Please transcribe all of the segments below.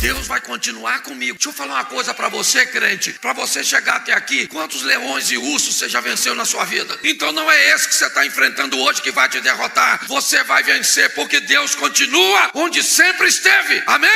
Deus vai continuar comigo. Deixa eu falar uma coisa para você, crente. Para você chegar até aqui, quantos leões e ursos você já venceu na sua vida? Então não é esse que você está enfrentando hoje que vai te derrotar. Você vai vencer porque Deus continua onde sempre esteve. Amém?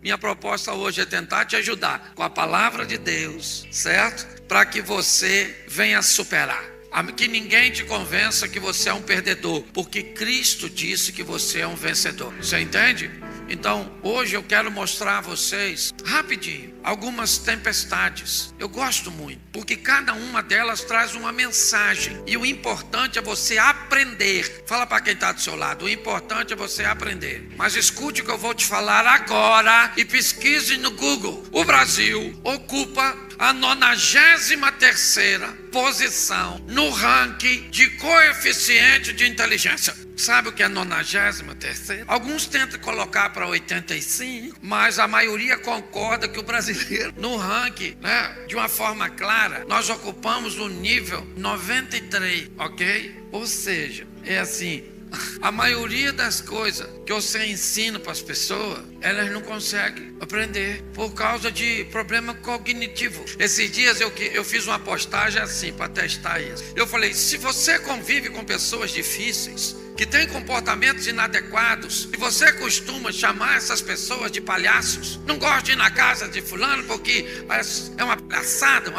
Minha proposta hoje é tentar te ajudar com a palavra de Deus, certo? Para que você venha superar. Que ninguém te convença que você é um perdedor, porque Cristo disse que você é um vencedor. Você entende? Então, hoje eu quero mostrar a vocês, rapidinho, algumas tempestades. Eu gosto muito, porque cada uma delas traz uma mensagem. E o importante é você aprender. Fala para quem está do seu lado, o importante é você aprender. Mas escute o que eu vou te falar agora e pesquise no Google. O Brasil ocupa a 93ª posição no ranking de coeficiente de inteligência. Sabe o que é 93ª? Alguns tentam colocar para 85, mas a maioria concorda que o brasileiro, no ranking, de uma forma clara, nós ocupamos o nível 93, ok? Ou seja, é assim, a maioria das coisas que você ensina para as pessoas, elas não conseguem aprender por causa de problema cognitivo. Esses dias eu fiz uma postagem assim para testar isso. Eu falei, se você convive com pessoas difíceis, que têm comportamentos inadequados, e você costuma chamar essas pessoas de palhaços, não gosta de ir na casa de fulano porque é uma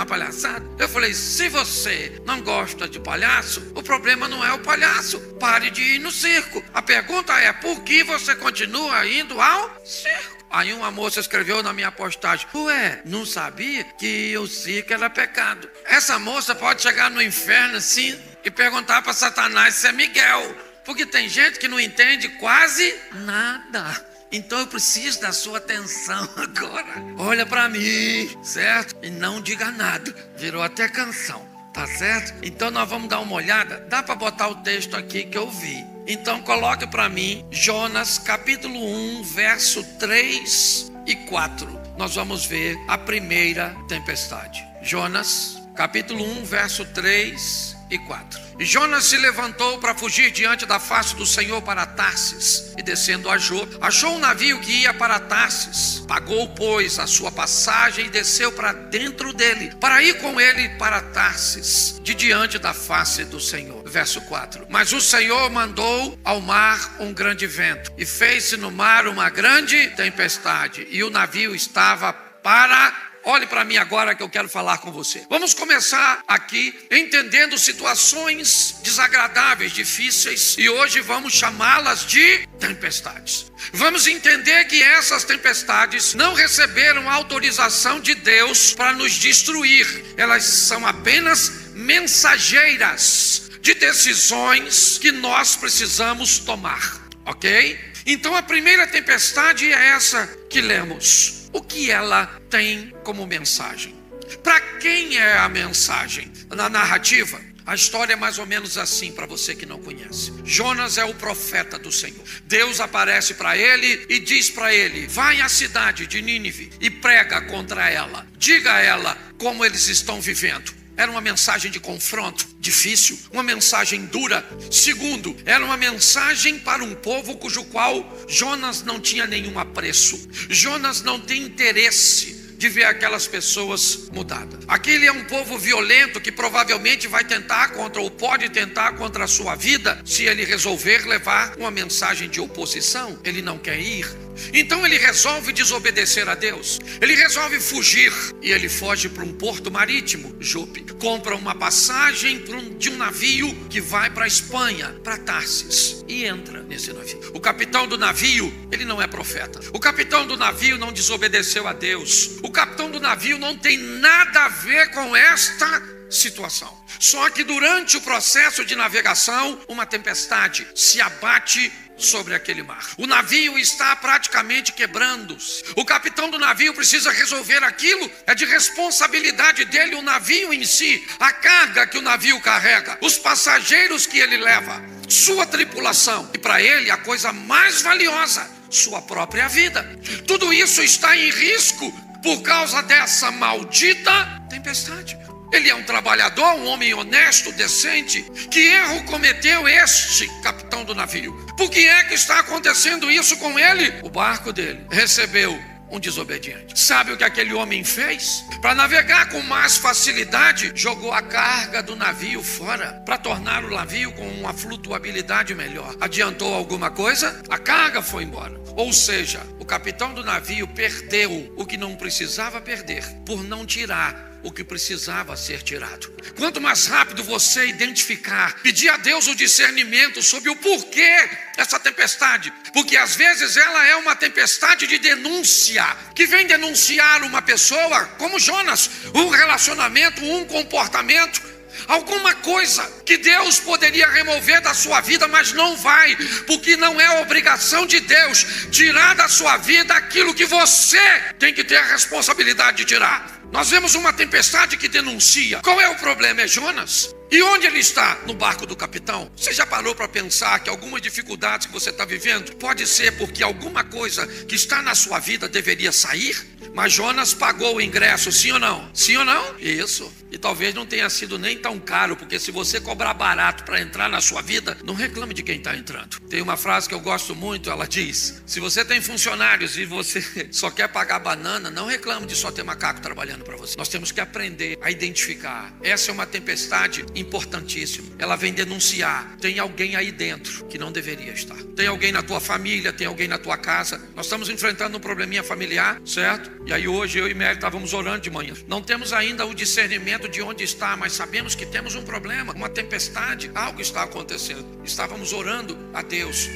palhaçada. Eu falei, se você não gosta de palhaço, o problema não é o palhaço. Pare de ir no circo. A pergunta é, por que você continua indo ao circo? Aí uma moça escreveu na minha postagem, ué, não sabia que o circo era pecado. Essa moça pode chegar no inferno assim e perguntar para Satanás se é Miguel. Porque tem gente que não entende quase nada. Então eu preciso da sua atenção agora. Olha para mim, certo? E não diga nada. Virou até canção, tá certo? Então nós vamos dar uma olhada. Dá para botar o texto aqui que eu vi. Então coloque para mim Jonas capítulo 1, verso 3 e 4. Nós vamos ver a primeira tempestade. Jonas capítulo 1, verso 3 e 4. E Jonas se levantou para fugir diante da face do Senhor para Tarsis, e descendo a Jope, achou um navio que ia para Tarsis. Pagou, pois, a sua passagem e desceu para dentro dele, para ir com ele para Tarsis, de diante da face do Senhor. Verso 4. Mas o Senhor mandou ao mar um grande vento, e fez-se no mar uma grande tempestade, e o navio estava para... Olhe para mim agora que eu quero falar com você. Vamos começar aqui entendendo situações desagradáveis, difíceis, e hoje vamos chamá-las de tempestades. Vamos entender que essas tempestades não receberam autorização de Deus para nos destruir. Elas são apenas mensageiras de decisões que nós precisamos tomar, ok? Então a primeira tempestade é essa que lemos. O que ela tem como mensagem? Para quem é a mensagem? Na narrativa, a história é mais ou menos assim para você que não conhece. Jonas é o profeta do Senhor. Deus aparece para ele e diz para ele, vai à cidade de Nínive e prega contra ela. Diga a ela como eles estão vivendo. Era uma mensagem de confronto, difícil, uma mensagem dura. Segundo, era uma mensagem para um povo cujo qual Jonas não tinha nenhum apreço. Jonas não tem interesse de ver aquelas pessoas mudadas. Aquele é um povo violento que provavelmente vai tentar contra, ou pode tentar contra a sua vida, se ele resolver levar uma mensagem de oposição. Ele não quer ir. Então ele resolve desobedecer a Deus. Ele resolve fugir. E ele foge para um porto marítimo, Jope. Compra uma passagem de um navio que vai para a Espanha, para Tarsis. E entra nesse navio. O capitão do navio, ele não é profeta. O capitão do navio não desobedeceu a Deus. O capitão do navio não tem nada a ver com esta situação. Só que durante o processo de navegação, uma tempestade se abate sobre aquele mar. O navio está praticamente quebrando-se. O capitão do navio precisa resolver aquilo. É de responsabilidade dele o navio em si, a carga que o navio carrega, os passageiros que ele leva, sua tripulação. E para ele a coisa mais valiosa, sua própria vida. Tudo isso está em risco por causa dessa maldita tempestade. Ele é um trabalhador, um homem honesto, decente. Que erro cometeu este capitão do navio? Por que é que está acontecendo isso com ele? O barco dele recebeu um desobediente. Sabe o que aquele homem fez? Para navegar com mais facilidade, jogou a carga do navio fora, para tornar o navio com uma flutuabilidade melhor. Adiantou alguma coisa? A carga foi embora. Ou seja, o capitão do navio perdeu o que não precisava perder, por não tirar o que precisava ser tirado. Quanto mais rápido você identificar, pedir a Deus o discernimento sobre o porquê dessa tempestade, porque às vezes ela é uma tempestade de denúncia, que vem denunciar uma pessoa, como Jonas, um relacionamento, um comportamento, alguma coisa que Deus poderia remover da sua vida, mas não vai, porque não é obrigação de Deus tirar da sua vida aquilo que você tem que ter a responsabilidade de tirar. Nós vemos uma tempestade que denuncia. Qual é o problema? É Jonas. E onde ele está? No barco do capitão. Você já parou para pensar que algumas dificuldades que você está vivendo pode ser porque alguma coisa que está na sua vida deveria sair? Mas Jonas pagou o ingresso, sim ou não? Sim ou não? Isso. E talvez não tenha sido nem tão caro, porque se você cobrar barato para entrar na sua vida, não reclame de quem está entrando. Tem uma frase que eu gosto muito, ela diz: se você tem funcionários e você só quer pagar banana, não reclame de só ter macaco trabalhando para você. Nós temos que aprender a identificar. Essa é uma tempestade importantíssima. Ela vem denunciar. Tem alguém aí dentro que não deveria estar. Tem alguém na tua família, tem alguém na tua casa. Nós estamos enfrentando um probleminha familiar, certo? E aí hoje eu e Mary estávamos orando de manhã. Não temos ainda o discernimento de onde está, mas sabemos que temos um problema, uma tempestade, algo está acontecendo. Estávamos orando a Deus,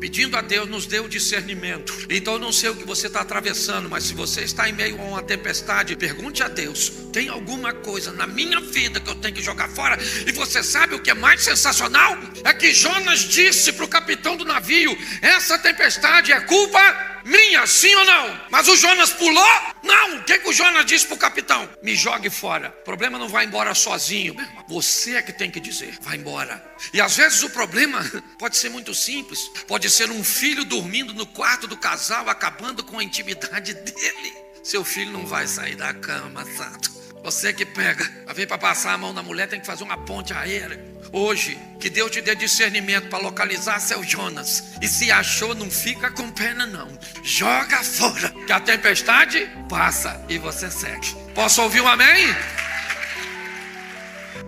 pedindo a Deus nos dê o discernimento. Então eu não sei o que você está atravessando, mas se você está em meio a uma tempestade, pergunte a Deus: tem alguma coisa na minha vida que eu tenho que jogar fora? E você sabe o que é mais sensacional? É que Jonas disse para o capitão do navio: essa tempestade é culpa minha, sim ou não? Mas o Jonas pulou? Não. O que o Jonas disse para o capitão? Me jogue fora. O problema não vai embora sozinho. Você é que tem que dizer: vai embora. E às vezes o problema pode ser muito simples. Pode ser um filho dormindo no quarto do casal, acabando com a intimidade dele. Seu filho não vai sair da cama, santo. Você que pega, vem para passar a mão na mulher, tem que fazer uma ponte aérea. Hoje, que Deus te dê discernimento para localizar seu Jonas. E se achou, não fica com pena não. Joga fora, que a tempestade passa e você segue. Posso ouvir um amém?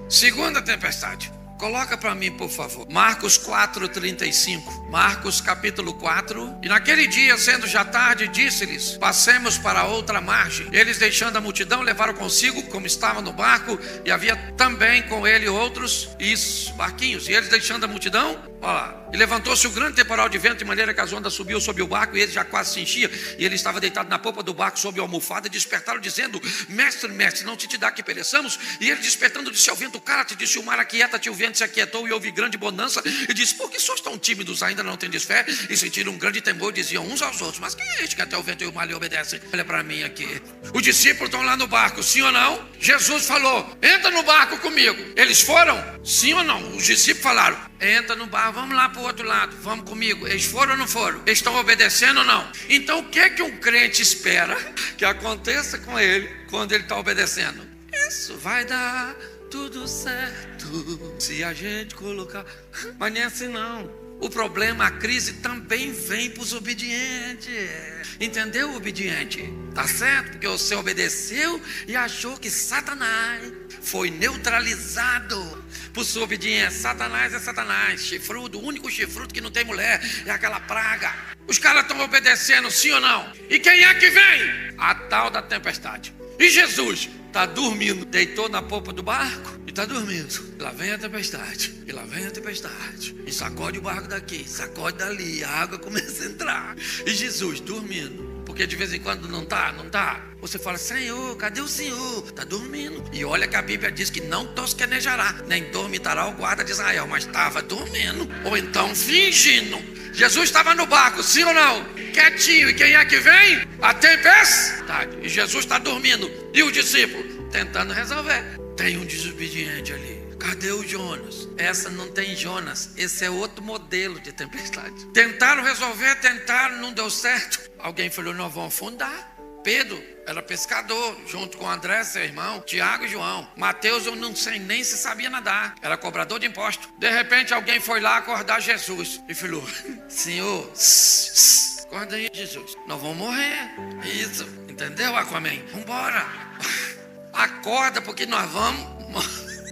Segunda tempestade. Coloca para mim, por favor, Marcos 4:35. Marcos capítulo 4. E naquele dia, sendo já tarde, disse-lhes: passemos para outra margem. Eles, deixando a multidão, levaram consigo, como estava no barco, e havia também com ele outros barquinhos. E eles, deixando a multidão, olha lá, e levantou-se um grande temporal de vento, de maneira que as ondas subiam sobre o barco, e ele já quase se enchia. E ele estava deitado na popa do barco, sob a almofada, e despertaram, dizendo: mestre, mestre, não te dá que pereçamos? E ele, despertando, disse ao vento: cala-te. Disse o mar: aquieta-te. O vento se aquietou, e houve grande bonança. E disse: por que sois tão tímidos, ainda não tendes fé? E sentiram um grande temor, e diziam uns aos outros: mas quem é este que até o vento e o mar lhe obedecem? Olha para mim aqui. Os discípulos estão lá no barco, sim ou não? Jesus falou: entra no barco comigo. Eles foram? Sim ou não? Os discípulos falaram: entra no barco, vamos lá para o outro lado, vamos comigo. Eles foram ou não foram? Eles estão obedecendo ou não? Então o que é que um crente espera que aconteça com ele quando ele está obedecendo? Isso vai dar tudo certo se a gente colocar. Mas não é assim não. O problema, a crise também vem para os obedientes. Entendeu, obediente? Tá certo? Porque você obedeceu e achou que Satanás foi neutralizado por sua obediência. Satanás é Satanás, chifrudo, o único chifrudo que não tem mulher, é aquela praga. Os caras estão obedecendo, sim ou não? E quem é que vem? A tal da tempestade. E Jesus está dormindo, deitou na popa do barco e está dormindo. E lá vem a tempestade, e lá vem a tempestade, e sacode o barco daqui, sacode dali, a água começa a entrar. E Jesus dormindo, porque de vez em quando não tá. Você fala: Senhor, cadê o Senhor? Está dormindo. E olha que a Bíblia diz que não tosquenejará, nem dormitará o guarda de Israel, mas estava dormindo, ou então fingindo. Jesus estava no barco, sim ou não? Quietinho. E quem é que vem? A tempestade. E Jesus está dormindo. E o discípulo tentando resolver. Tem um desobediente ali. Cadê o Jonas? Essa não tem Jonas. Esse é outro modelo de tempestade. Tentaram resolver, não deu certo. Alguém falou: nós vamos afundar. Pedro era pescador, junto com André, seu irmão, Tiago e João. Mateus, eu não sei nem se sabia nadar, era cobrador de imposto. De repente, alguém foi lá acordar Jesus e falou: Senhor, acorda aí, Jesus, nós vamos morrer. Isso, entendeu, Aquaman? Vambora. Acorda, porque nós vamos.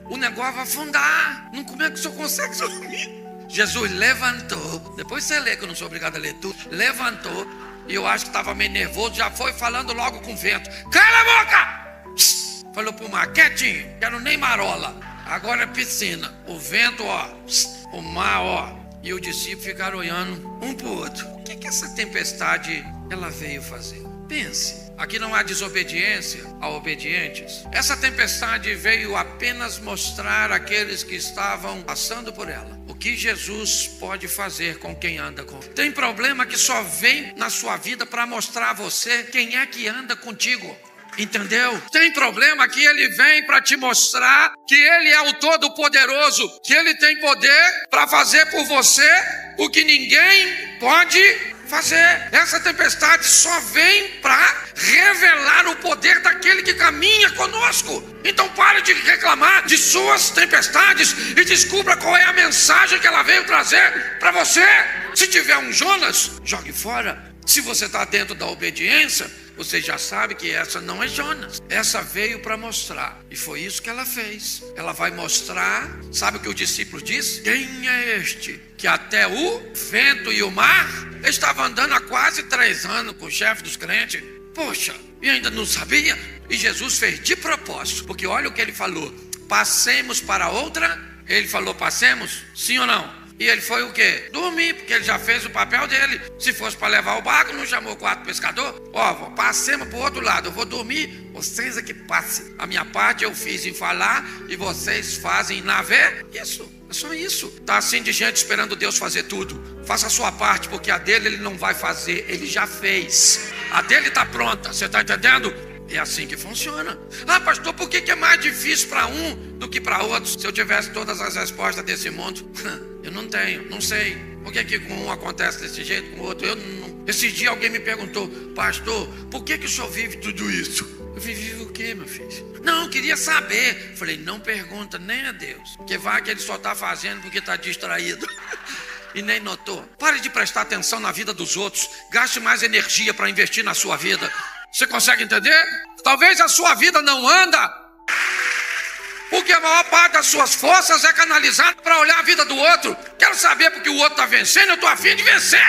O negócio vai afundar. Não, como é que o senhor consegue dormir? Jesus levantou. Depois você lê, que eu não sou obrigado a ler tudo. Levantou. E eu acho que estava meio nervoso. Já foi falando logo com o vento: cala a boca! Falou pro mar: quietinho, quero nem marola. Agora é piscina. O vento, ó. O mar, ó. E o discípulo ficaram olhando um pro outro. O que essa tempestade ela veio fazer? Pense. Aqui não há desobediência a obedientes. Essa tempestade veio apenas mostrar àqueles que estavam passando por ela o que Jesus pode fazer com quem anda com. Tem problema que só vem na sua vida para mostrar a você quem é que anda contigo. Entendeu? Tem problema que ele vem para te mostrar que ele é o Todo-Poderoso, que ele tem poder para fazer por você o que ninguém pode fazer. Essa tempestade só vem para revelar o poder daquele que caminha conosco. Então pare de reclamar de suas tempestades e descubra qual é a mensagem que ela veio trazer para você. Se tiver um Jonas, jogue fora. Se você está dentro da obediência, você já sabe que essa não é Jonas. Essa veio para mostrar. E foi isso que ela fez. Ela vai mostrar. Sabe o que o discípulo disse? Quem é este que até o vento e o mar? Ele estava andando há quase 3 anos com o chefe dos crentes. Poxa, e ainda não sabia? E Jesus fez de propósito. Porque olha o que ele falou: passemos para outra. Ele falou: passemos? Sim ou não? E ele foi o quê? Dormir, porque ele já fez o papel dele. Se fosse para levar o barco, não chamou 4 pescadores. Ó, passemos para o outro lado, eu vou dormir, vocês é que passem. A minha parte eu fiz em falar e vocês fazem em navegar. Isso, é só isso. Tá assim de gente esperando Deus fazer tudo. Faça a sua parte, porque a dele ele não vai fazer, ele já fez. A dele está pronta, você está entendendo? É assim que funciona. Ah, pastor, por que é mais difícil para um do que para outros? Se eu tivesse todas as respostas desse mundo, eu não tenho, não sei. Por que com um acontece desse jeito, com o outro eu não. Esse dia alguém me perguntou: pastor, por que o senhor vive tudo isso? Eu vivo o quê, meu filho? Não, eu queria saber. Falei: não pergunta nem a Deus, porque vai que ele só está fazendo porque está distraído. E nem notou. Pare de prestar atenção na vida dos outros. Gaste mais energia para investir na sua vida. Você consegue entender? Talvez a sua vida não anda porque a maior parte das suas forças é canalizada para olhar a vida do outro. Quero saber porque o outro está vencendo, eu estou a fim de vencer.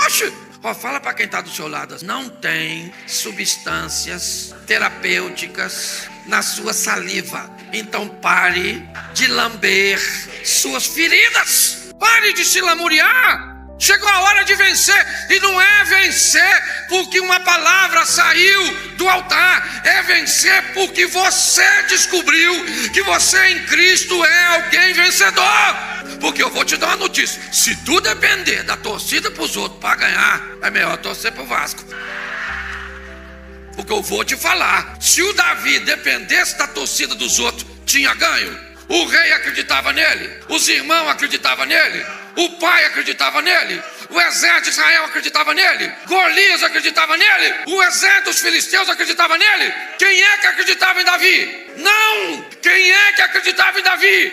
Oxe, fala para quem está do seu lado: não tem substâncias terapêuticas na sua saliva. Então pare de lamber suas feridas. Pare de se lamuriar. Chegou a hora de vencer. E não é vencer porque uma palavra saiu do altar. É vencer porque você descobriu que você em Cristo é alguém vencedor. Porque eu vou te dar uma notícia: se tu depender da torcida para os outros para ganhar, é melhor torcer para o Vasco. Porque eu vou te falar: se o Davi dependesse da torcida dos outros, tinha ganho. O rei acreditava nele, os irmãos acreditavam nele, o pai acreditava nele, o exército de Israel acreditava nele, Golias acreditava nele, o exército dos filisteus acreditava nele. Quem é que acreditava em Davi? Não! Quem é que acreditava em Davi?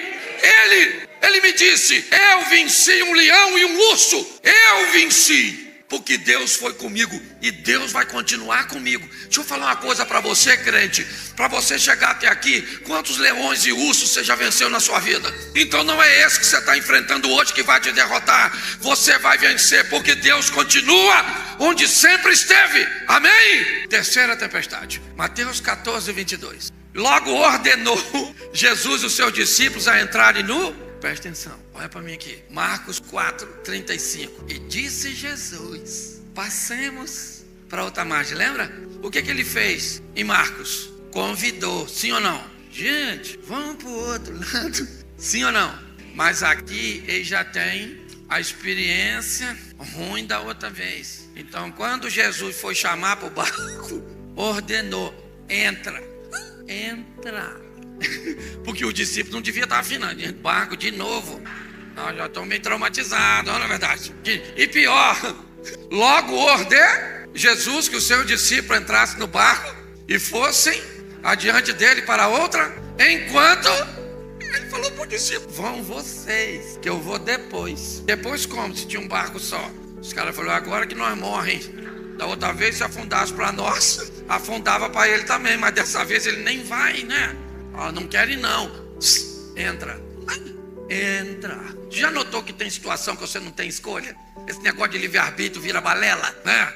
Ele me disse: eu venci um leão e um urso. Eu venci porque Deus foi comigo e Deus vai continuar comigo. Deixa eu falar uma coisa para você, crente. Para você chegar até aqui, quantos leões e ursos você já venceu na sua vida? Então não é esse que você está enfrentando hoje que vai te derrotar. Você vai vencer porque Deus continua onde sempre esteve. Amém? Terceira tempestade, Mateus 14, 22. Logo ordenou Jesus os seus discípulos a entrarem no... Presta atenção, olha para mim aqui. Marcos 4, 35. E disse Jesus: passemos para outra margem. Lembra? O que ele fez em Marcos? Convidou, sim ou não? Gente, vamos para o outro lado. Sim ou não? Mas aqui ele já tem a experiência ruim da outra vez. Então quando Jesus foi chamar para o barco, ordenou: entra. Porque o discípulo não devia estar afinando. Barco de novo. Não, já estou meio traumatizado, não é verdade? E pior, logo ordenou. Jesus que os seus discípulos entrassem no barco e fossem adiante dele para outra, enquanto ele falou para o discípulo: vão vocês, que eu vou depois. Depois como? Se tinha um barco só. Os caras falaram: agora que nós morremos. Da outra vez, se afundasse para nós, afundava para ele também, mas dessa vez ele nem vai, né? Não quer ir não. Entra. Entra. Já notou que tem situação que você não tem escolha? Esse negócio de livre-arbítrio vira balela, né?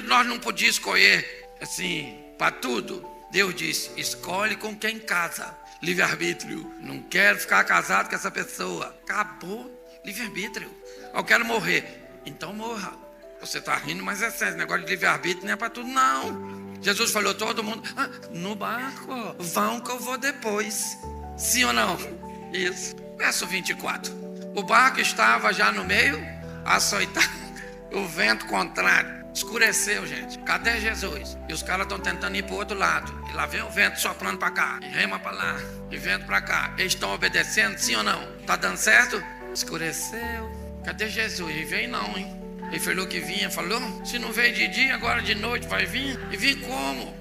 Nós não podíamos escolher assim, para tudo. Deus disse: escolhe com quem casa. Livre-arbítrio. Não quero ficar casado com essa pessoa. Acabou. Livre-arbítrio. Eu quero morrer. Então morra. Você está rindo, mas é sério. Esse negócio de livre-arbítrio não é para tudo, não. Jesus falou: todo mundo no barco, vão que eu vou depois. Sim ou não? Isso. Verso 24. O barco estava já no meio, açoitado. O vento contrário. Escureceu, gente. Cadê Jesus? E os caras estão tentando ir para o outro lado. E lá vem o vento soprando para cá. E rema para lá. E vento para cá. Eles estão obedecendo, sim ou não? Está dando certo? Escureceu. Cadê Jesus? E veio não, hein? Ele falou que vinha. Falou? Se não veio de dia, agora de noite vai vir. E vim como?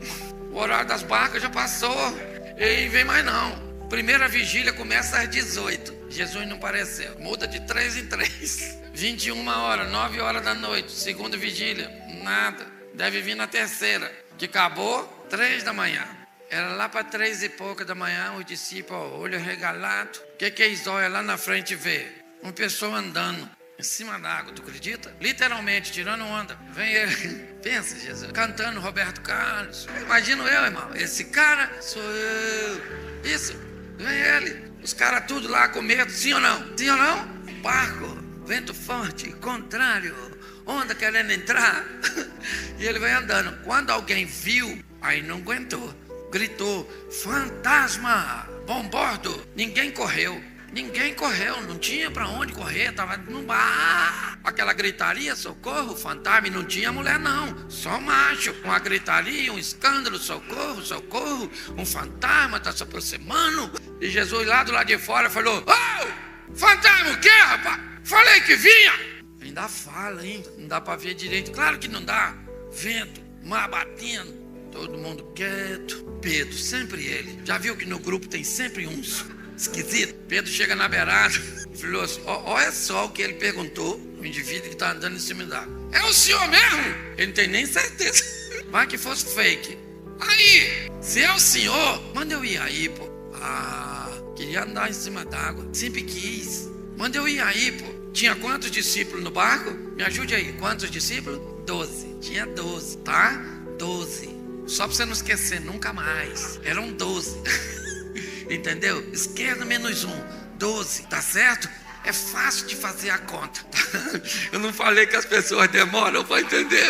O horário das barcas já passou. E vem mais não. Primeira vigília começa às 18. Jesus não apareceu. Muda de 3 em 3. 21 horas, 9 horas da noite. Segunda vigília, nada. Deve vir na terceira, que acabou 3 da manhã. Era lá para 3 e pouca da manhã. Os discípulos, olho regalado. O que eles olham lá na frente e vê? Uma pessoa andando em cima da água, tu acredita? Literalmente, tirando onda. Vem ele, pensa, Jesus, cantando Roberto Carlos. Imagino eu, irmão. Esse cara sou eu. Isso, vem ele. Os caras tudo lá com medo, sim ou não? Sim ou não? Barco, vento forte, contrário, onda querendo entrar. E ele vai andando. Quando alguém viu, aí não aguentou. Gritou: fantasma, bombordo. Ninguém correu. Não tinha para onde correr, estava no bar. Aquela gritaria, socorro, fantasma, e não tinha mulher não, só macho. Uma gritaria, um escândalo, socorro, socorro, um fantasma está se aproximando. E Jesus lá do lado de fora falou: fantasma o quê, rapaz? Falei que vinha. Ainda fala, hein? Não dá para ver direito, claro que não dá. Vento, mar batendo, todo mundo quieto. Pedro, sempre ele. Já viu que no grupo tem sempre uns esquisito? Pedro chega na beirada e falou assim: olha só o que ele perguntou. O indivíduo que está andando em cima da água: é o senhor mesmo? Ele não tem nem certeza. Vai que fosse fake. Aí, se é o senhor, manda eu ir aí, pô. Queria andar em cima d'água. Sempre quis. Manda eu ir aí, pô. Tinha quantos discípulos no barco? Me ajude aí. Quantos discípulos? 12. Tinha 12, tá? 12. Só para você não esquecer, nunca mais. Eram 12. Entendeu? Esquerda menos 1, 12, tá certo? É fácil de fazer a conta, tá? Eu não falei que as pessoas demoram para entender.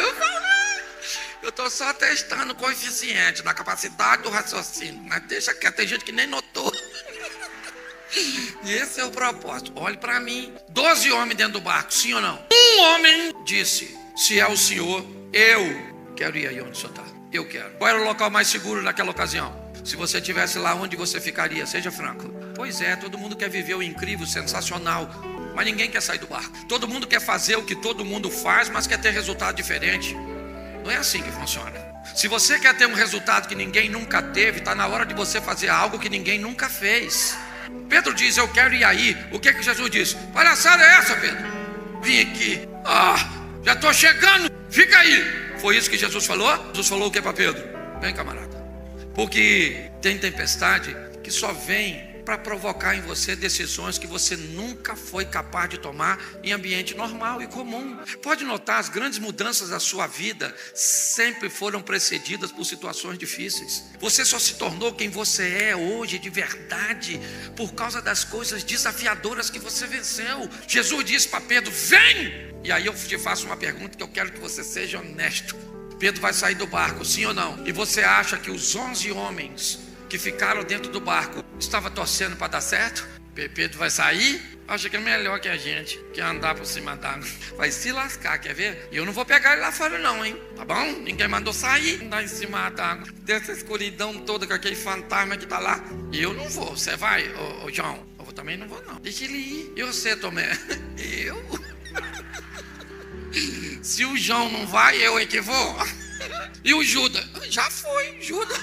Eu estou só testando o coeficiente da capacidade do raciocínio. Mas deixa quieto, tem gente que nem notou. E esse é o propósito. Olhe para mim. 12 homens dentro do barco, sim ou não? Um homem disse: se é o senhor, eu quero ir aí onde o senhor está. Eu quero. Qual era o local mais seguro naquela ocasião? Se você estivesse lá, onde você ficaria? Seja franco. Pois é, todo mundo quer viver o incrível, sensacional, mas ninguém quer sair do barco. Todo mundo quer fazer o que todo mundo faz, mas quer ter resultado diferente. Não é assim que funciona. Se você quer ter um resultado que ninguém nunca teve, está na hora de você fazer algo que ninguém nunca fez. Pedro diz: eu quero ir aí. O que Jesus disse? Palhaçada é essa, Pedro? Vim aqui. Já estou chegando. Fica aí. Foi isso que Jesus falou? Jesus falou o que para Pedro? Vem, camarada. Porque tem tempestade que só vem para provocar em você decisões que você nunca foi capaz de tomar em ambiente normal e comum. Pode notar, as grandes mudanças da sua vida sempre foram precedidas por situações difíceis. Você só se tornou quem você é hoje de verdade por causa das coisas desafiadoras que você venceu. Jesus disse para Pedro: vem! E aí eu te faço uma pergunta que eu quero que você seja honesto. Pedro vai sair do barco, sim ou não? E você acha que os 11 homens que ficaram dentro do barco estavam torcendo para dar certo? Pedro vai sair? Acha que é melhor que a gente, que andar por cima d'água. Vai se lascar, quer ver? E eu não vou pegar ele lá fora não, hein? Tá bom? Ninguém mandou sair, andar em cima d'água. Dessa escuridão toda com aquele fantasma que tá lá. E eu não vou. Você vai, ô João? Eu também não vou não. Deixa ele ir. E você, Tomé? Eu? Se o João não vai, eu é que vou. E o Judas? Já foi, Judas.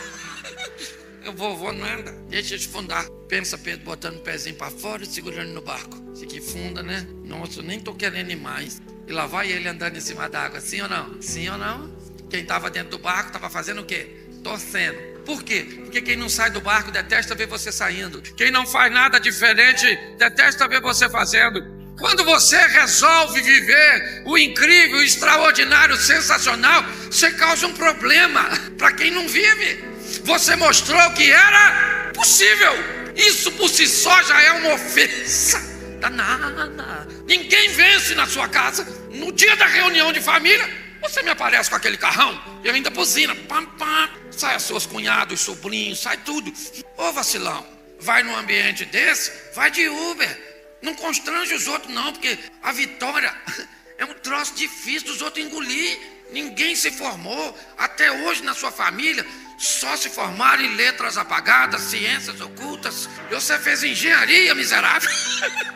Eu vou nada, deixa de fundar. Pensa Pedro botando o pezinho para fora e segurando no barco. Isso aqui funda, né? Nossa, eu nem tô querendo ir mais. E lá vai ele andando em cima d'água, sim ou não? Sim ou não? Quem estava dentro do barco estava fazendo o quê? Torcendo. Por quê? Porque quem não sai do barco detesta ver você saindo. Quem não faz nada diferente detesta ver você fazendo. Quando você resolve viver o incrível, o extraordinário, o sensacional, você causa um problema para quem não vive. Você mostrou que era possível. Isso por si só já é uma ofensa danada. Ninguém vence na sua casa. No dia da reunião de família, você me aparece com aquele carrão e eu ainda buzina. Pam, pam. Sai as suas cunhados, sobrinhos, sai tudo. Ô vacilão, vai num ambiente desse, vai de Uber. Não constrange os outros não, porque a vitória é um troço difícil dos outros engolir. Ninguém se formou até hoje na sua família. Só se formaram em letras apagadas, ciências ocultas. E você fez engenharia, miserável.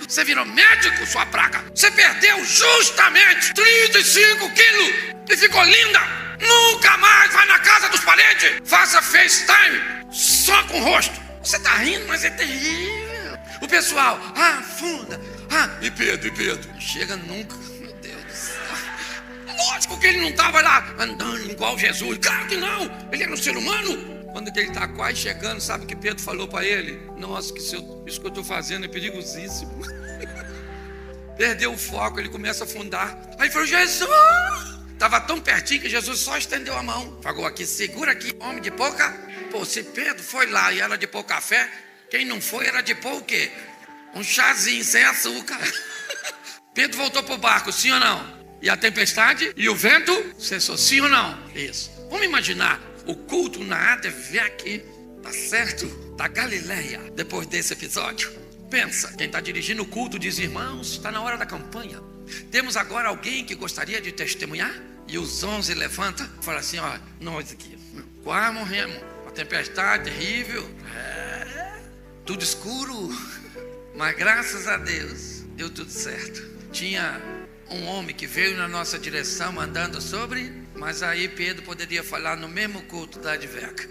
Você virou médico, sua praga. Você perdeu justamente 35 quilos e ficou linda. Nunca mais vai na casa dos parentes. Faça FaceTime só com o rosto. Você tá rindo, mas é terrível. O pessoal, funda. E Pedro? Não chega nunca. Meu Deus do céu. Lógico que ele não estava lá andando igual Jesus. Claro que não. Ele era um ser humano. Quando ele está quase chegando, sabe o que Pedro falou para ele? Nossa, que isso que eu estou fazendo é perigosíssimo. Perdeu o foco, ele começa a afundar. Aí falou, Jesus! Estava tão pertinho que Jesus só estendeu a mão. Falou aqui, segura aqui, homem de pouca. Pô, se Pedro foi lá e era de pôr café, quem não foi era de pôr o quê? Um chazinho sem açúcar. Pedro voltou para o barco, sim ou não? E a tempestade e o vento cessou, sim ou não? Isso. Vamos imaginar o culto na ADV aqui, tá certo? Da Galileia, depois desse episódio. Pensa, quem está dirigindo o culto diz, irmãos, está na hora da campanha. Temos agora alguém que gostaria de testemunhar? E os 11 levantam e falam assim, ó, nós aqui, quase morremos. Uma tempestade terrível, tudo escuro, mas graças a Deus, deu tudo certo. Tinha um homem que veio na nossa direção mandando sobre, mas aí Pedro poderia falar no mesmo culto da Adveca.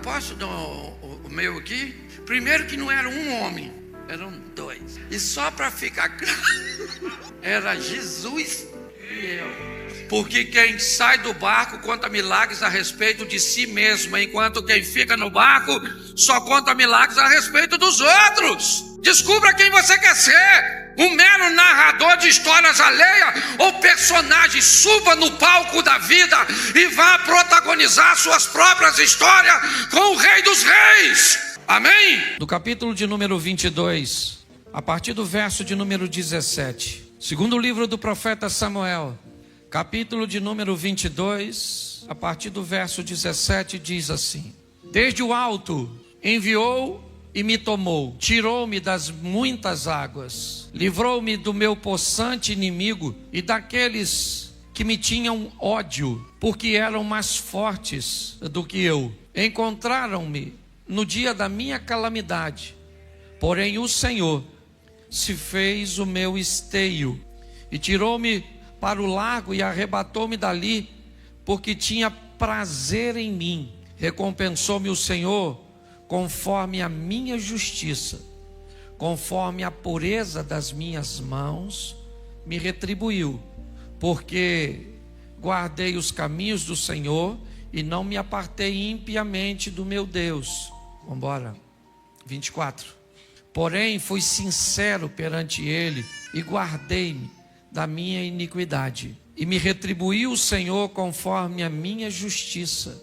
Posso dar o meu aqui? Primeiro que não era um homem, eram 2. E só para ficar claro, era Jesus e eu. Porque quem sai do barco conta milagres a respeito de si mesmo, enquanto quem fica no barco só conta milagres a respeito dos outros. Descubra quem você quer ser. Um mero narrador de histórias alheias ou personagem. Suba no palco da vida e vá protagonizar suas próprias histórias com o Rei dos Reis. Amém? Do capítulo de número 22, a partir do verso de número 17. Segundo o livro do profeta Samuel, capítulo de número 22, a partir do verso 17, diz assim: Desde o alto enviou e me tomou, tirou-me das muitas águas, livrou-me do meu possante inimigo e daqueles que me tinham ódio, porque eram mais fortes do que eu. Encontraram-me no dia da minha calamidade, porém o Senhor se fez o meu esteio e tirou-me para o largo e arrebatou-me dali, porque tinha prazer em mim. Recompensou-me o Senhor conforme a minha justiça, conforme a pureza das minhas mãos, me retribuiu, porque guardei os caminhos do Senhor e não me apartei impiamente do meu Deus. Vamos embora. 24. Porém fui sincero perante ele e guardei-me da minha iniquidade, e me retribuiu o Senhor conforme a minha justiça,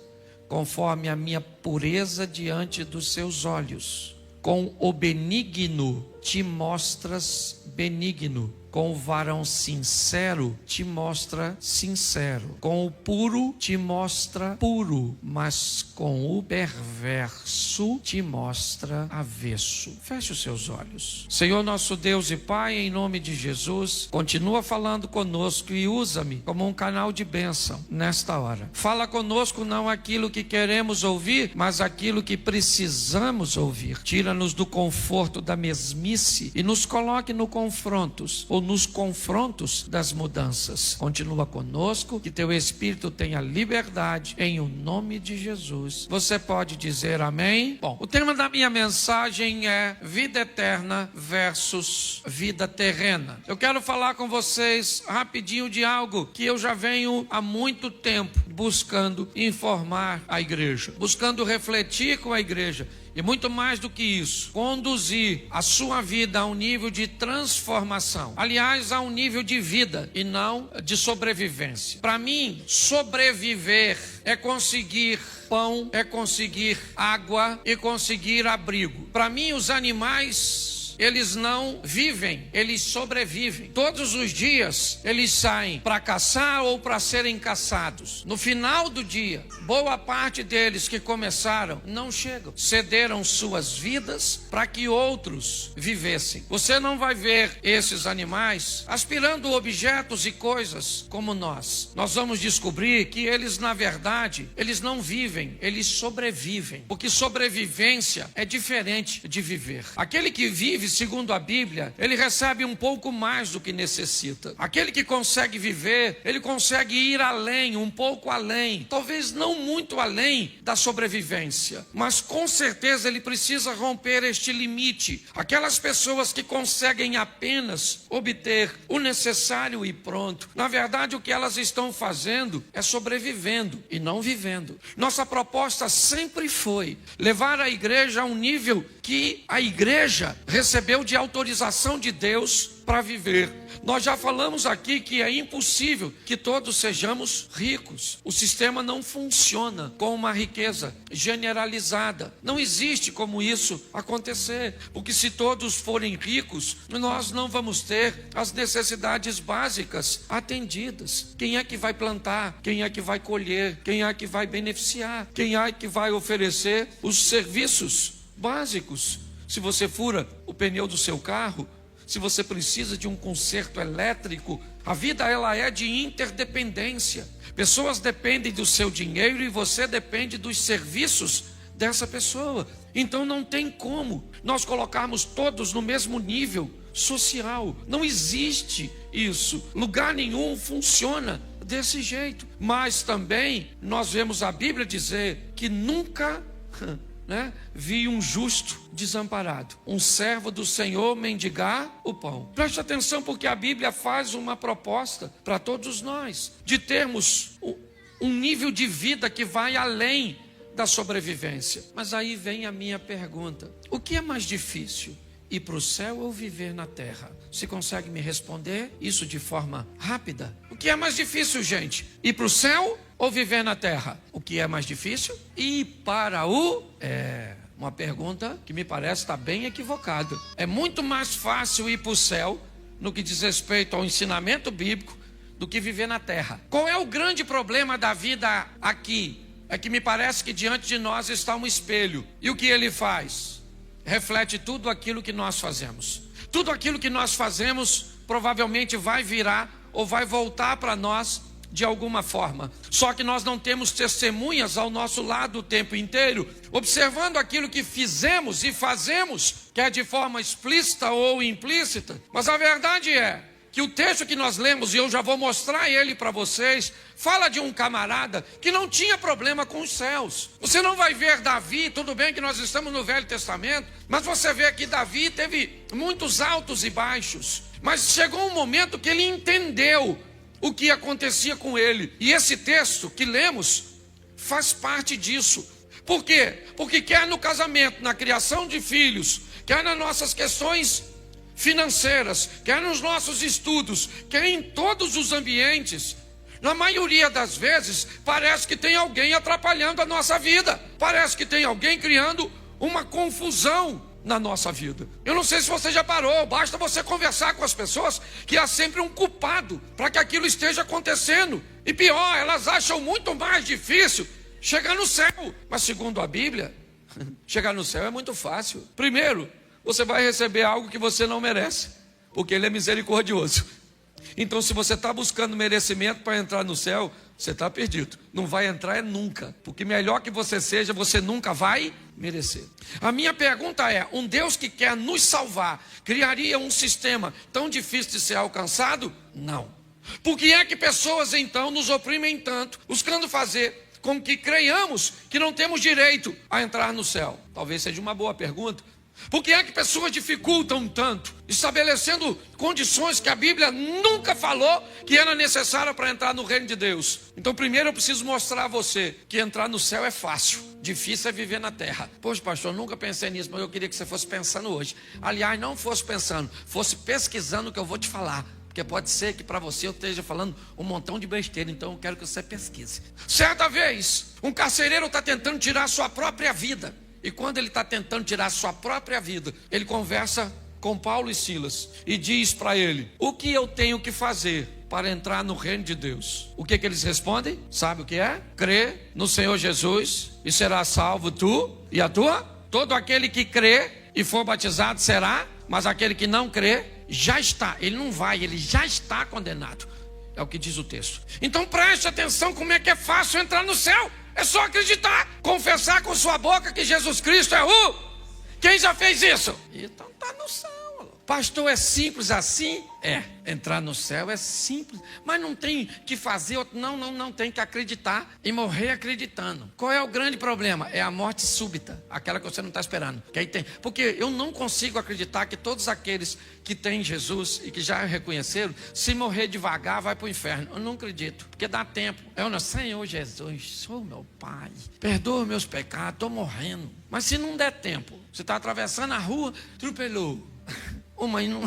conforme a minha pureza diante dos seus olhos. Com o benigno te mostras benigno, com o varão sincero te mostra sincero, com o puro te mostra puro, mas com o perverso te mostra avesso. Feche os seus olhos. Senhor nosso Deus e Pai, em nome de Jesus, continua falando conosco e usa-me como um canal de bênção nesta hora. Fala conosco não aquilo que queremos ouvir, mas aquilo que precisamos ouvir. Tira-nos do conforto da mesmice e nos coloque no confrontos, ou nos confrontos das mudanças. Continua conosco, que teu Espírito tenha liberdade, em o nome de Jesus. Você pode dizer amém? Bom, o tema da minha mensagem é vida eterna versus vida terrena. Eu quero falar com vocês rapidinho de algo que eu já venho há muito tempo buscando informar a igreja, buscando refletir com a igreja. E muito mais do que isso, conduzir a sua vida a um nível de transformação. Aliás, a um nível de vida e não de sobrevivência. Para mim, sobreviver é conseguir pão, é conseguir água e conseguir abrigo. Para mim, os animais, eles não vivem, eles sobrevivem. Todos os dias eles saem para caçar ou para serem caçados. No final do dia, boa parte deles que começaram não chegam. Cederam suas vidas para que outros vivessem. Você não vai ver esses animais aspirando objetos e coisas como nós. Nós vamos descobrir que eles, na verdade, eles não vivem, eles sobrevivem. Porque sobrevivência é diferente de viver. Aquele que vive, segundo a Bíblia, ele recebe um pouco mais do que necessita. Aquele que consegue viver, ele consegue ir além, um pouco além, talvez não muito além da sobrevivência, mas com certeza ele precisa romper este limite. Aquelas pessoas que conseguem apenas obter o necessário e pronto, na verdade o que elas estão fazendo é sobrevivendo e não vivendo. Nossa proposta sempre foi levar a igreja a um nível que a igreja recebeu de autorização de Deus para viver. Nós já falamos aqui que é impossível que todos sejamos ricos. O sistema não funciona com uma riqueza generalizada. Não existe como isso acontecer, porque se todos forem ricos, nós não vamos ter as necessidades básicas atendidas. Quem é que vai plantar? Quem é que vai colher? Quem é que vai beneficiar? Quem é que vai oferecer os serviços básicos? Se você fura o pneu do seu carro, se você precisa de um conserto elétrico, a vida ela é de interdependência. Pessoas dependem do seu dinheiro e você depende dos serviços dessa pessoa. Então não tem como nós colocarmos todos no mesmo nível social. Não existe isso. Lugar nenhum funciona desse jeito. Mas também nós vemos a Bíblia dizer que nunca vi um justo desamparado, um servo do Senhor mendigar o pão. Preste atenção, porque a Bíblia faz uma proposta para todos nós, de termos um nível de vida que vai além da sobrevivência. Mas aí vem a minha pergunta: o que é mais difícil? Ir para o céu ou viver na terra? Você consegue me responder isso de forma rápida? O que é mais difícil, gente? Ir para o céu ou viver na terra? O que é mais difícil? Ir para o... uma pergunta que me parece estar bem equivocada. É muito mais fácil ir para o céu, no que diz respeito ao ensinamento bíblico, do que viver na terra. Qual é o grande problema da vida aqui? É que me parece que diante de nós está um espelho. E o que ele faz? Reflete tudo aquilo que nós fazemos. Tudo aquilo que nós fazemos provavelmente vai virar ou vai voltar para nós de alguma forma. Só que nós não temos testemunhas ao nosso lado o tempo inteiro, observando aquilo que fizemos e fazemos, quer de forma explícita ou implícita. Mas a verdade é que o texto que nós lemos, e eu já vou mostrar ele para vocês, fala de um camarada que não tinha problema com os céus. Você não vai ver Davi, tudo bem que nós estamos no Velho Testamento, mas você vê que Davi teve muitos altos e baixos. Mas chegou um momento que ele entendeu o que acontecia com ele. E esse texto que lemos faz parte disso. Por quê? Porque quer no casamento, na criação de filhos, quer nas nossas questões financeiras, quer nos nossos estudos, quer em todos os ambientes, na maioria das vezes, parece que tem alguém atrapalhando a nossa vida. Parece que tem alguém criando uma confusão na nossa vida. Eu não sei se você já parou, basta você conversar com as pessoas que há sempre um culpado para que aquilo esteja acontecendo. E pior, elas acham muito mais difícil chegar no céu. Mas segundo a Bíblia, chegar no céu é muito fácil. Primeiro, você vai receber algo que você não merece, porque Ele é misericordioso. Então, se você está buscando merecimento para entrar no céu, você está perdido. Não vai entrar nunca. Porque melhor que você seja, você nunca vai merecer. A minha pergunta é, um Deus que quer nos salvar, criaria um sistema tão difícil de ser alcançado? Não. Por que é que pessoas então nos oprimem tanto, buscando fazer com que creiamos que não temos direito a entrar no céu? Talvez seja uma boa pergunta. Por que é que pessoas dificultam tanto, estabelecendo condições que a Bíblia nunca falou que era necessária para entrar no reino de Deus? Então primeiro eu preciso mostrar a você que entrar no céu é fácil, difícil é viver na terra. Poxa, pastor, eu nunca pensei nisso, mas eu queria que você fosse pensando hoje. Aliás, não fosse pensando, fosse pesquisando o que eu vou te falar. Porque pode ser que para você eu esteja falando um montão de besteira, então eu quero que você pesquise. Certa vez, um carcereiro está tentando tirar a sua própria vida. E quando ele está tentando tirar a sua própria vida, ele conversa com Paulo e Silas e diz para ele: o que eu tenho que fazer para entrar no reino de Deus? O que eles respondem? Sabe o que é? Crê no Senhor Jesus e será salvo tu e a tua. Todo aquele que crê e for batizado será, mas aquele que não crê já está, ele não vai, ele já está condenado. É o que diz o texto. Então preste atenção como é que é fácil entrar no céu. É só acreditar, confessar com sua boca que Jesus Cristo é o... Quem já fez isso? Então está no céu. Pastor, é simples assim? É, entrar no céu é simples, mas não tem que fazer, não tem que acreditar e morrer acreditando. Qual é o grande problema? É a morte súbita, aquela que você não está esperando. Que aí tem, porque eu não consigo acreditar que todos aqueles que têm Jesus e que já reconheceram, se morrer devagar vai para o inferno. Eu não acredito, porque dá tempo. Eu não, Senhor Jesus, sou meu Pai, perdoa meus pecados, estou morrendo. Mas se não der tempo, você está atravessando a rua, atropelou. Mas não,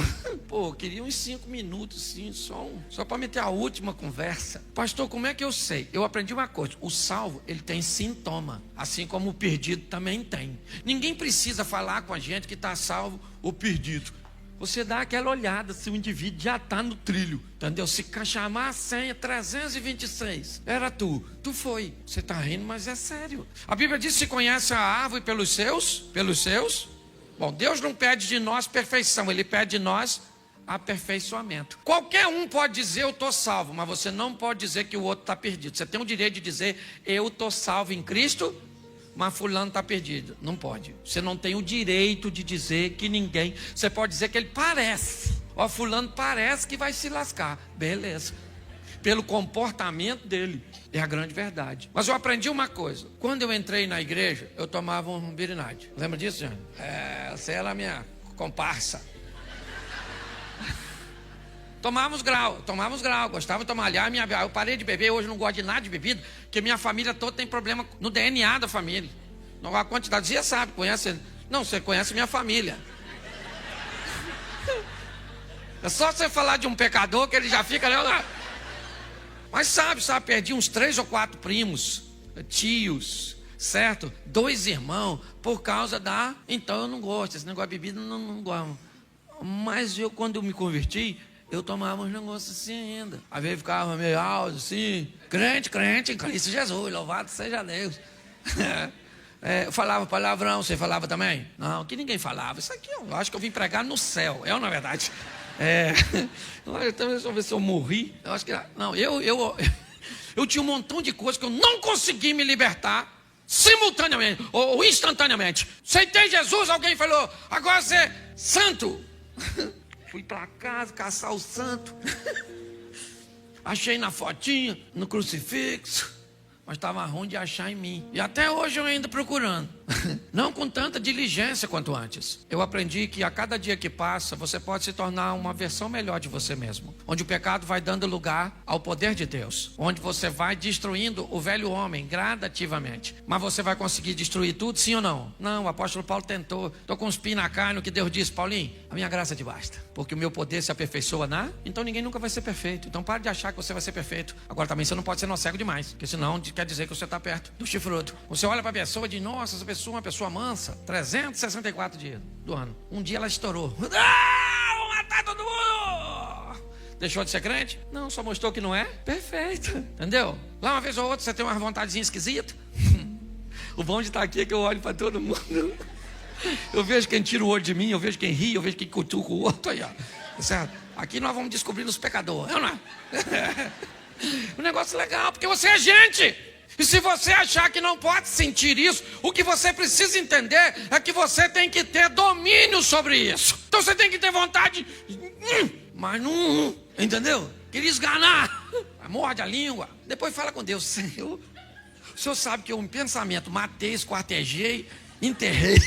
pô, queria uns 5 minutos, sim, só para meter a última conversa. Pastor, como é que eu sei? Eu aprendi uma coisa: o salvo, ele tem sintoma, assim como o perdido também tem. Ninguém precisa falar com a gente que está salvo ou perdido. Você dá aquela olhada se o indivíduo já está no trilho, entendeu? Se chamar a senha 326, era tu foi. Você está rindo, mas é sério. A Bíblia diz: se conhece a árvore pelos seus. Bom, Deus não pede de nós perfeição, Ele pede de nós aperfeiçoamento. Qualquer um pode dizer eu estou salvo, mas você não pode dizer que o outro está perdido. Você tem o direito de dizer eu estou salvo em Cristo, mas fulano está perdido. Não pode. Você não tem o direito de dizer que ninguém... Você pode dizer que ele parece. Ó, fulano parece que vai se lascar. Beleza. Pelo comportamento dele. É a grande verdade. Mas eu aprendi uma coisa. Quando eu entrei na igreja, eu tomava um birinade. Lembra disso, Jânio? Essa era a minha comparsa. Tomávamos grau. Gostava de tomar. Aliás, eu parei de beber, hoje não gosto de nada de bebida, porque minha família toda tem problema no DNA da família. A quantidade, você sabe, conhece? Não, você conhece minha família. É só você falar de um pecador que ele já fica... Mas sabe, perdi uns 3 ou 4 primos, tios, certo? 2 irmãos, por causa da... Então eu não gosto, esse negócio de bebida não gosto. Mas eu, quando eu me converti, eu tomava uns negócios assim ainda. Às vezes ficava meio alto assim, crente em Cristo Jesus, louvado seja Deus. Eu falava palavrão, você falava também? Não, que ninguém falava. Isso aqui eu acho que eu vim pregar no céu, na verdade. Deixa eu ver se eu morri. Eu acho que não, eu tinha um montão de coisas que eu não consegui me libertar simultaneamente ou instantaneamente. Aceitei Jesus, alguém falou: agora você é santo. Fui para casa caçar o santo. Achei na fotinha, no crucifixo, mas estava ruim de achar em mim. E até hoje eu ainda procurando. Não com tanta diligência quanto antes. Eu aprendi que a cada dia que passa, você pode se tornar uma versão melhor de você mesmo. Onde o pecado vai dando lugar ao poder de Deus. Onde você vai destruindo o velho homem gradativamente. Mas você vai conseguir destruir tudo, sim ou não? Não, o apóstolo Paulo tentou. Estou com uns pins na carne, o que Deus disse: Paulinho, a minha graça te basta. Porque o meu poder se aperfeiçoa Então ninguém nunca vai ser perfeito. Então pare de achar que você vai ser perfeito. Agora também você não pode ser cego demais. Porque senão quer dizer que você está perto do chifrudo. Você olha para a pessoa e diz: nossa, essa pessoa é uma pessoa mansa. 364 dias do ano. Um dia ela estourou. Vou matar todo mundo! Deixou de ser crente? Não, só mostrou que não é perfeito. Entendeu? Lá uma vez ou outra você tem uma vontadezinha esquisita. O bom de estar aqui é que eu olho para todo mundo. Eu vejo quem tira o olho de mim, eu vejo quem ri, eu vejo quem cutuca o outro aí, ó. Certo? Aqui nós vamos descobrir os pecadores, não é? Um negócio legal, porque você é gente. E se você achar que não pode sentir isso, o que você precisa entender é que você tem que ter domínio sobre isso. Então você tem que ter vontade, mas não, entendeu? Queria esganar, morde a língua. Depois fala com Deus: Senhor, o Senhor sabe que eu em pensamento matei, esquartejei, enterrei.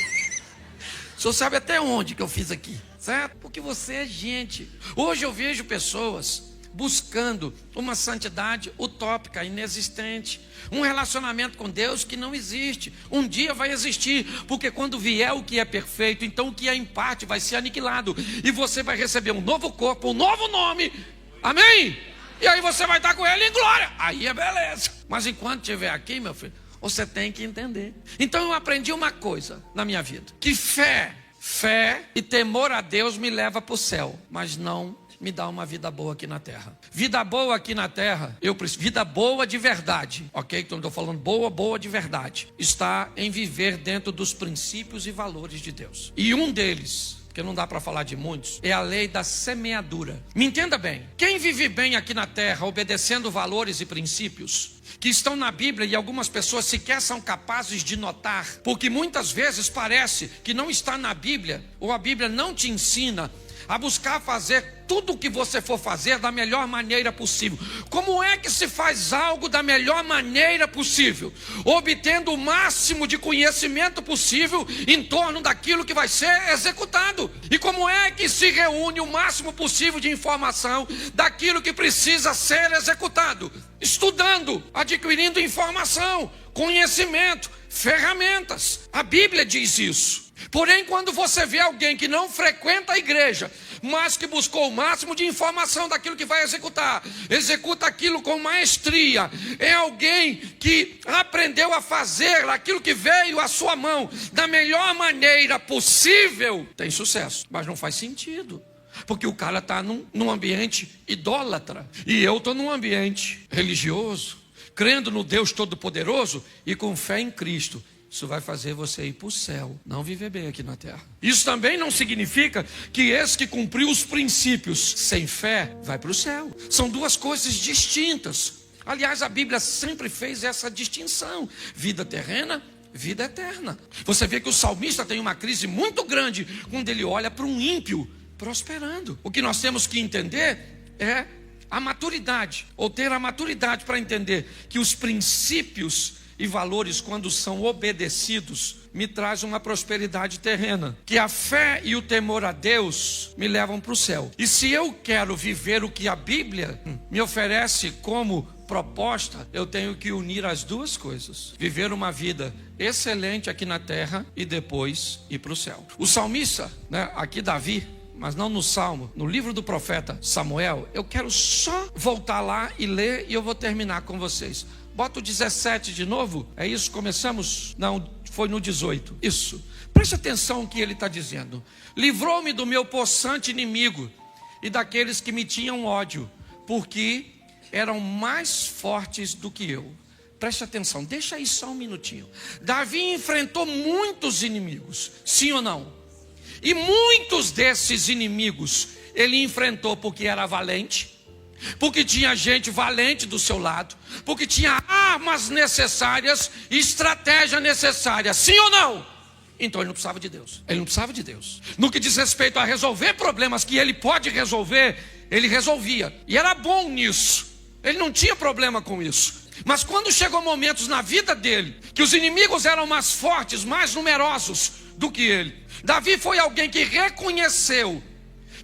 O Senhor sabe até onde que eu fiz aqui, certo? Porque você é gente. Hoje eu vejo pessoas buscando uma santidade utópica, inexistente, um relacionamento com Deus que não existe. Um dia vai existir, porque quando vier o que é perfeito, então o que é em parte vai ser aniquilado, e você vai receber um novo corpo, um novo nome, amém? E aí você vai estar com ele em glória, aí é beleza. Mas enquanto estiver aqui, meu filho, você tem que entender. Então eu aprendi uma coisa na minha vida, que fé e temor a Deus me leva para o céu, mas não me dá uma vida boa aqui na terra. Vida boa aqui na terra, eu preciso, vida boa de verdade, ok? Então eu estou falando boa de verdade, está em viver dentro dos princípios e valores de Deus. E um deles, porque não dá para falar de muitos, é a lei da semeadura. Me entenda bem, quem vive bem aqui na terra, obedecendo valores e princípios que estão na Bíblia, e algumas pessoas sequer são capazes de notar, porque muitas vezes parece que não está na Bíblia, ou a Bíblia não te ensina a buscar fazer tudo o que você for fazer da melhor maneira possível. Como é que se faz algo da melhor maneira possível? Obtendo o máximo de conhecimento possível em torno daquilo que vai ser executado. E como é que se reúne o máximo possível de informação daquilo que precisa ser executado? Estudando, adquirindo informação, conhecimento, ferramentas. A Bíblia diz isso. Porém, quando você vê alguém que não frequenta a igreja, mas que buscou o máximo de informação daquilo que vai executar, executa aquilo com maestria, é alguém que aprendeu a fazer aquilo que veio à sua mão da melhor maneira possível, tem sucesso. Mas não faz sentido, porque o cara está num ambiente idólatra, e eu estou num ambiente religioso, crendo no Deus Todo-Poderoso e com fé em Cristo. Isso vai fazer você ir para o céu, não viver bem aqui na terra. Isso também não significa que esse que cumpriu os princípios sem fé vai para o céu. São duas coisas distintas. Aliás, a Bíblia sempre fez essa distinção: vida terrena, vida eterna. Você vê que o salmista tem uma crise muito grande quando ele olha para um ímpio prosperando. O que nós temos que entender é a maturidade, ou ter a maturidade para entender que os princípios e valores, quando são obedecidos, me trazem uma prosperidade terrena, que a fé e o temor a Deus me levam para o céu. E se eu quero viver o que a Bíblia me oferece como proposta, eu tenho que unir as duas coisas: viver uma vida excelente aqui na terra e depois ir para o céu. O salmista, aqui Davi, mas não no Salmo, no livro do profeta Samuel, eu quero só voltar lá e ler, e eu vou terminar com vocês. Bota o 17 de novo. É isso? Começamos? Não, foi no 18. Isso. Preste atenção no que ele está dizendo. Livrou-me do meu possante inimigo e daqueles que me tinham ódio, porque eram mais fortes do que eu. Preste atenção, deixa aí só um minutinho. Davi enfrentou muitos inimigos, sim ou não? E muitos desses inimigos ele enfrentou porque era valente, porque tinha gente valente do seu lado, porque tinha armas necessárias, estratégia necessária, sim ou não? Então ele não precisava de Deus. Ele não precisava de Deus. No que diz respeito a resolver problemas que ele pode resolver, ele resolvia, e era bom nisso. Ele não tinha problema com isso. Mas quando chegou momentos na vida dele que os inimigos eram mais fortes, mais numerosos do que ele, Davi foi alguém que reconheceu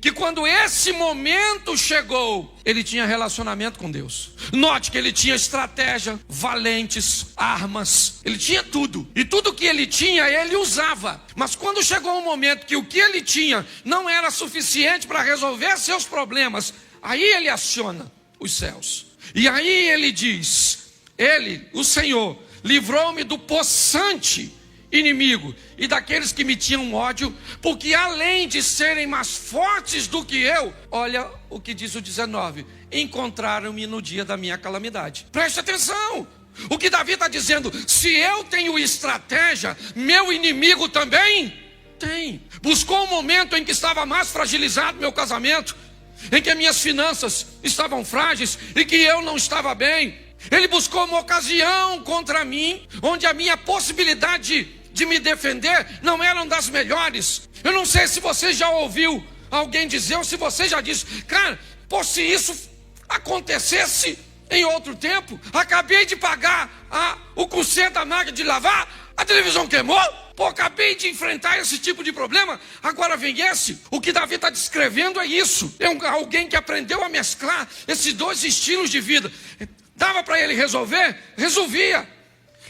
que quando esse momento chegou, ele tinha relacionamento com Deus. Note que ele tinha estratégia, valentes, armas, ele tinha tudo. E tudo que ele tinha, ele usava. Mas quando chegou um momento que o que ele tinha não era suficiente para resolver seus problemas, aí ele aciona os céus. E aí ele diz: ele, o Senhor, livrou-me do possante inimigo e daqueles que me tinham ódio, porque além de serem mais fortes do que eu, olha o que diz o 19, encontraram-me no dia da minha calamidade. Preste atenção, o que Davi está dizendo: se eu tenho estratégia, meu inimigo também tem. Buscou um momento em que estava mais fragilizado meu casamento, em que minhas finanças estavam frágeis e que eu não estava bem. Ele buscou uma ocasião contra mim, onde a minha possibilidade de me defender não era das melhores. Eu não sei se você já ouviu alguém dizer, ou se você já disse, cara, pô, se isso acontecesse em outro tempo, acabei de pagar o conserto da máquina de lavar, a televisão queimou, pô, acabei de enfrentar esse tipo de problema, agora vem esse. O que Davi está descrevendo é isso. É alguém que aprendeu a mesclar esses dois estilos de vida. Dava para ele resolver? Resolvia.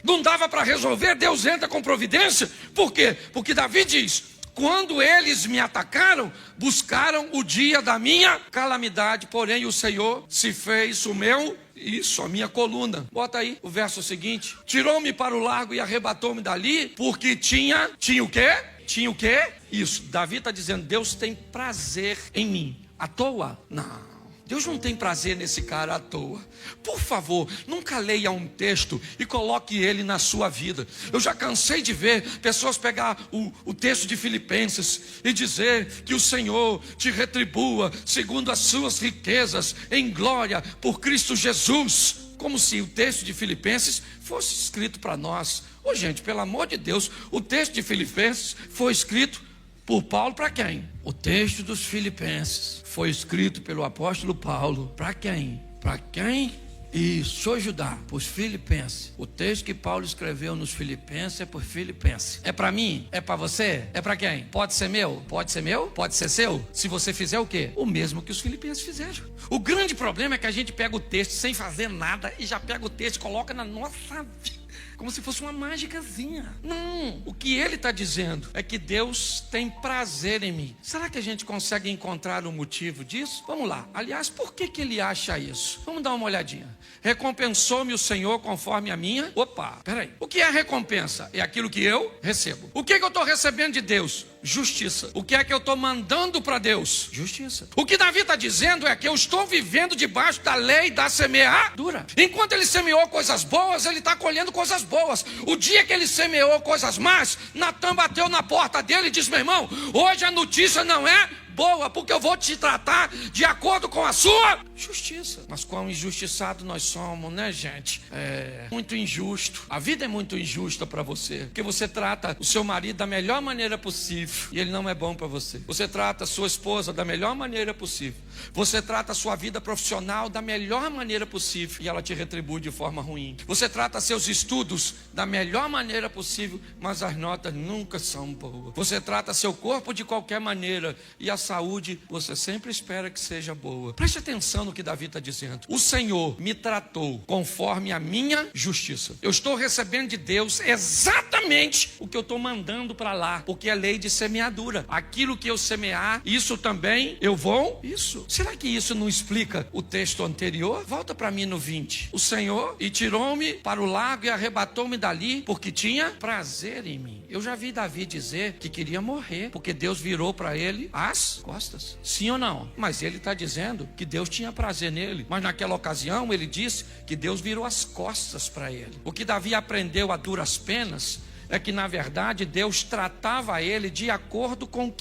Não dava para resolver? Deus entra com providência. Por quê? Porque Davi diz, quando eles me atacaram, buscaram o dia da minha calamidade, porém o Senhor se fez o meu... Isso, a minha coluna. Bota aí o verso seguinte. Tirou-me para o largo e arrebatou-me dali, porque tinha o quê? Tinha o quê? Isso, Davi está dizendo, Deus tem prazer em mim. À toa? Não. Deus não tem prazer nesse cara à toa. Por favor, nunca leia um texto e coloque ele na sua vida. Eu já cansei de ver pessoas pegar o texto de Filipenses e dizer que o Senhor te retribua segundo as suas riquezas em glória por Cristo Jesus. Como se o texto de Filipenses fosse escrito para nós. Ô gente, pelo amor de Deus, o texto de Filipenses foi escrito por Paulo para quem? O texto dos Filipenses foi escrito pelo apóstolo Paulo para quem? Para quem? Isso, deixa eu ajudar, para os Filipenses. O texto que Paulo escreveu nos Filipenses é por Filipenses. É para mim? É para você? É para quem? Pode ser meu? Pode ser meu? Pode ser seu? Se você fizer o quê? O mesmo que os Filipenses fizeram. O grande problema é que a gente pega o texto sem fazer nada e já pega o texto e coloca na nossa vida. Como se fosse uma mágicazinha. Não, o que ele está dizendo é que Deus tem prazer em mim. Será que a gente consegue encontrar o motivo disso? Vamos lá. Aliás, por que ele acha isso? Vamos dar uma olhadinha. Recompensou-me o Senhor conforme a minha... Opa, peraí. O que é recompensa? É aquilo que eu recebo. O que eu estou recebendo de Deus? Justiça. O que é que eu estou mandando para Deus? Justiça. O que Davi está dizendo é que eu estou vivendo debaixo da lei da semeadura. Enquanto ele semeou coisas boas, ele está colhendo coisas boas. O dia que ele semeou coisas más, Natan bateu na porta dele e disse, meu irmão, hoje a notícia não é boa, porque eu vou te tratar de acordo com a sua justiça. Mas quão injustiçado nós somos, né, gente? É muito injusto. A vida é muito injusta para você, porque você trata o seu marido da melhor maneira possível e ele não é bom para você. Você trata a sua esposa da melhor maneira possível. Você trata a sua vida profissional da melhor maneira possível e ela te retribui de forma ruim. Você trata seus estudos da melhor maneira possível, mas as notas nunca são boas. Você trata seu corpo de qualquer maneira e a saúde você sempre espera que seja boa. Preste atenção no que Davi está dizendo. O Senhor me tratou conforme a minha justiça. Eu estou recebendo de Deus exatamente o que eu estou mandando para lá, porque é lei de semeadura. Aquilo que eu semear, isso também eu vou. Isso. Será que isso não explica o texto anterior? Volta para mim no 20. O Senhor e tirou-me para o lago e arrebatou-me dali, porque tinha prazer em mim. Eu já vi Davi dizer que queria morrer, porque Deus virou para ele as costas. Sim ou não? Mas ele está dizendo que Deus tinha prazer nele. Mas naquela ocasião ele disse que Deus virou as costas para ele. O que Davi aprendeu a duras penas é que na verdade Deus tratava ele de acordo com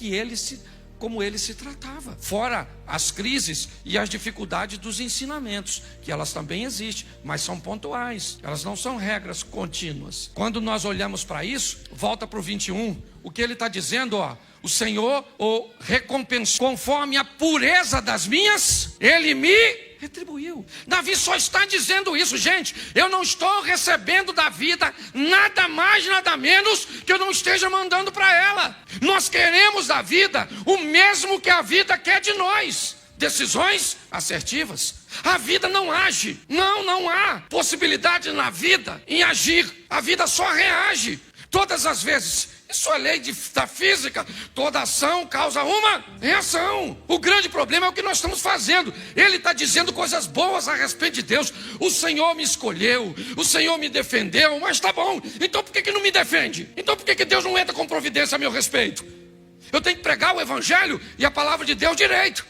como ele se tratava. Fora as crises e as dificuldades dos ensinamentos, que elas também existem, mas são pontuais. Elas não são regras contínuas. Quando nós olhamos para isso, volta para o 21, o que ele está dizendo, o Senhor o recompensou conforme a pureza das minhas, ele me retribuiu. Davi só está dizendo isso, gente. Eu não estou recebendo da vida nada mais, nada menos que eu não esteja mandando para ela. Nós queremos da vida o mesmo que a vida quer de nós. Decisões assertivas. A vida não age. Não há possibilidade na vida em agir. A vida só reage. Todas as vezes. Isso é lei da física. Toda ação causa uma reação. O grande problema é o que nós estamos fazendo. Ele está dizendo coisas boas a respeito de Deus. O Senhor me escolheu, o Senhor me defendeu, mas tá bom. Então por que não me defende? Então por que Deus não entra com providência a meu respeito? Eu tenho que pregar o evangelho e a palavra de Deus direito.